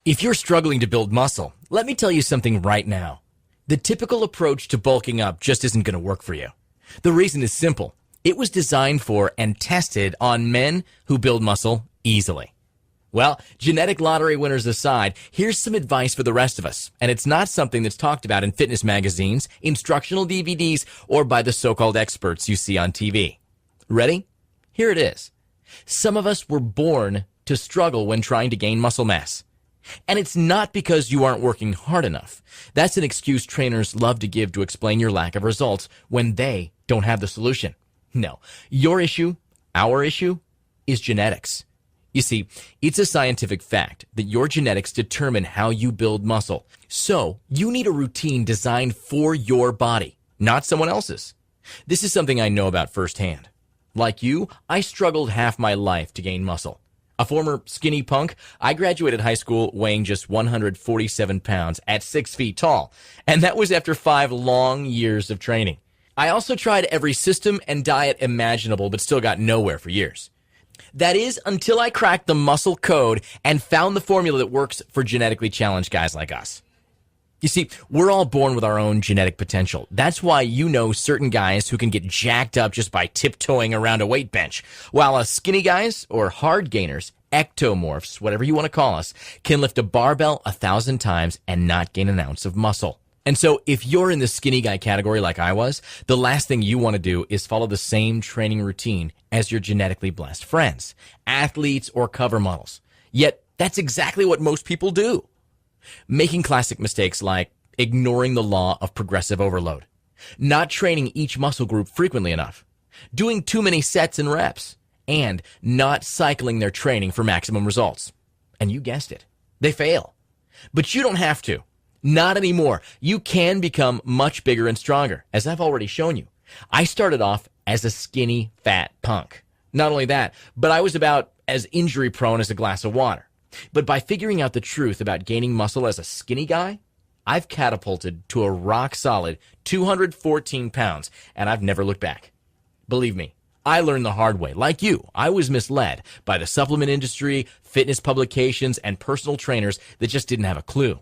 If you're struggling to build muscle, let me tell you something right now. The typical approach to bulking up just isn't going to work for you. The reason is simple. It was designed for and tested on men who build muscle easily. Well, genetic lottery winners aside, here's some advice for the rest of us. And it's not something that's talked about in fitness magazines, instructional DVDs, or by the so-called experts you see on TV. Ready? Here it is. Some of us were born to struggle when trying to gain muscle mass. And it's not because you aren't working hard enough. That's an excuse trainers love to give to explain your lack of results when they don't have the solution. No, your issue, our issue, is genetics. You see, it's a scientific fact that your genetics determine how you build muscle. So, you need a routine designed for your body, not someone else's. This is something I know about firsthand. Like you, I struggled half my life to gain muscle. A former skinny punk, I graduated high school weighing just 147 pounds at 6 feet tall, and that was after 5 long years of training. I also tried every system and diet imaginable, but still got nowhere for years. That is, until I cracked the muscle code and found the formula that works for genetically challenged guys like us. You see, we're all born with our own genetic potential. That's why you know certain guys who can get jacked up just by tiptoeing around a weight bench, while us skinny guys, or hard gainers, ectomorphs, whatever you want to call us, can lift a barbell 1,000 times and not gain an ounce of muscle. And so if you're in the skinny guy category like I was, the last thing you want to do is follow the same training routine as your genetically blessed friends, athletes, or cover models. Yet, that's exactly what most people do. Making classic mistakes like ignoring the law of progressive overload, not training each muscle group frequently enough, doing too many sets and reps, and not cycling their training for maximum results. And you guessed it, they fail. But you don't have to. Not anymore. You can become much bigger and stronger, as I've already shown you. I started off as a skinny, fat punk. Not only that, but I was about as injury prone as a glass of water. But by figuring out the truth about gaining muscle as a skinny guy, I've catapulted to a rock-solid 214 pounds, and I've never looked back. Believe me, I learned the hard way. Like you, I was misled by the supplement industry, fitness publications, and personal trainers that just didn't have a clue.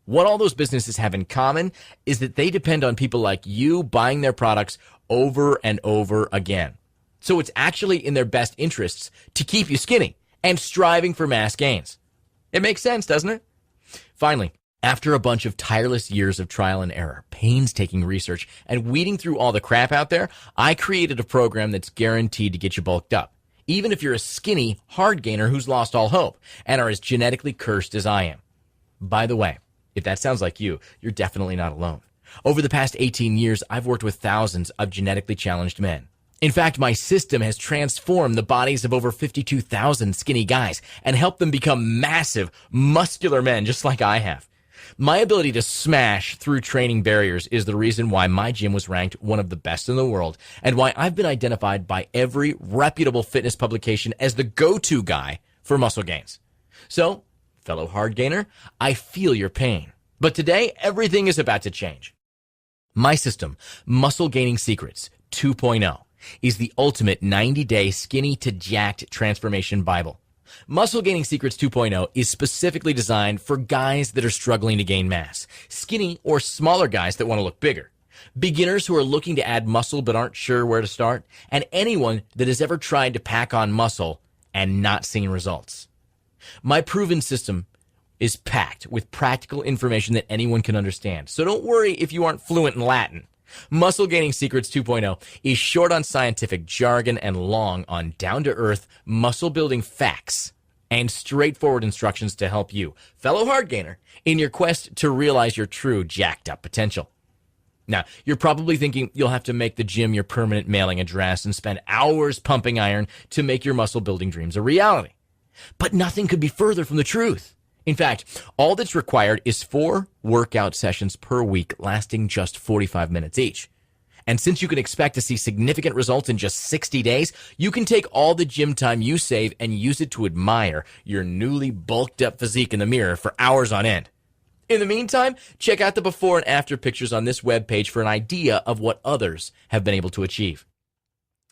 What all those businesses have in common is that they depend on people like you buying their products over and over again. So it's actually in their best interests to keep you skinny and striving for mass gains. It makes sense, doesn't it? Finally, after a bunch of tireless years of trial and error, painstaking research, and weeding through all the crap out there, I created a program that's guaranteed to get you bulked up, even if you're a skinny, hard gainer who's lost all hope and are as genetically cursed as I am. By the way, if that sounds like you, you're definitely not alone. Over the past 18 years, I've worked with thousands of genetically challenged men. In fact, my system has transformed the bodies of over 52,000 skinny guys and helped them become massive, muscular men just like I have. My ability to smash through training barriers is the reason why my gym was ranked one of the best in the world and why I've been identified by every reputable fitness publication as the go-to guy for muscle gains. So, fellow hard gainer, I feel your pain. But today, everything is about to change. My system, Muscle Gaining Secrets 2.0, is the ultimate 90-day skinny to jacked transformation Bible. Muscle Gaining Secrets 2.0 is specifically designed for guys that are struggling to gain mass, skinny or smaller guys that want to look bigger, beginners who are looking to add muscle but aren't sure where to start, and anyone that has ever tried to pack on muscle and not seen results. My proven system is packed with practical information that anyone can understand, so don't worry if you aren't fluent in Latin. Muscle Gaining Secrets 2.0 is short on scientific jargon and long on down-to-earth muscle-building facts and straightforward instructions to help you, fellow hard gainer, in your quest to realize your true jacked-up potential. Now, you're probably thinking you'll have to make the gym your permanent mailing address and spend hours pumping iron to make your muscle-building dreams a reality. But nothing could be further from the truth. In fact, all that's required is 4 workout sessions per week lasting just 45 minutes each. And since you can expect to see significant results in just 60 days, you can take all the gym time you save and use it to admire your newly bulked up physique in the mirror for hours on end. In the meantime, check out the before and after pictures on this webpage for an idea of what others have been able to achieve.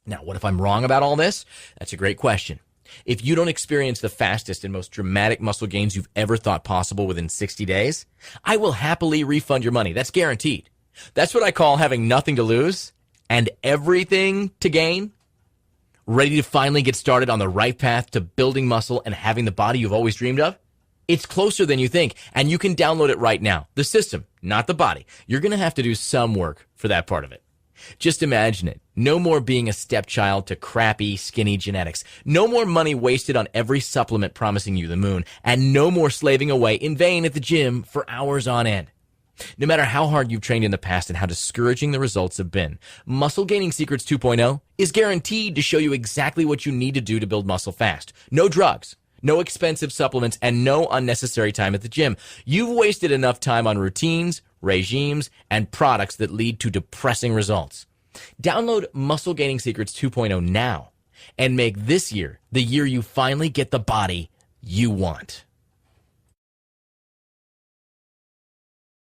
Now, what if I'm wrong about all this? That's a great question. If you don't experience the fastest and most dramatic muscle gains you've ever thought possible within 60 days, I will happily refund your money. That's guaranteed. That's what I call having nothing to lose and everything to gain. Ready to finally get started on the right path to building muscle and having the body you've always dreamed of? It's closer than you think, and you can download it right now. The system, not the body. You're going to have to do some work for that part of it. Just imagine it. No more being a stepchild to crappy, skinny genetics. No more money wasted on every supplement promising you the moon. And no more slaving away in vain at the gym for hours on end. No matter how hard you've trained in the past and how discouraging the results have been, Muscle Gaining Secrets 2.0 is guaranteed to show you exactly what you need to do to build muscle fast. No drugs, no expensive supplements, and no unnecessary time at the gym. You've wasted enough time on routines, regimes, and products that lead to depressing results. Download Muscle Gaining Secrets 2.0 now and make this year the year you finally get the body you want.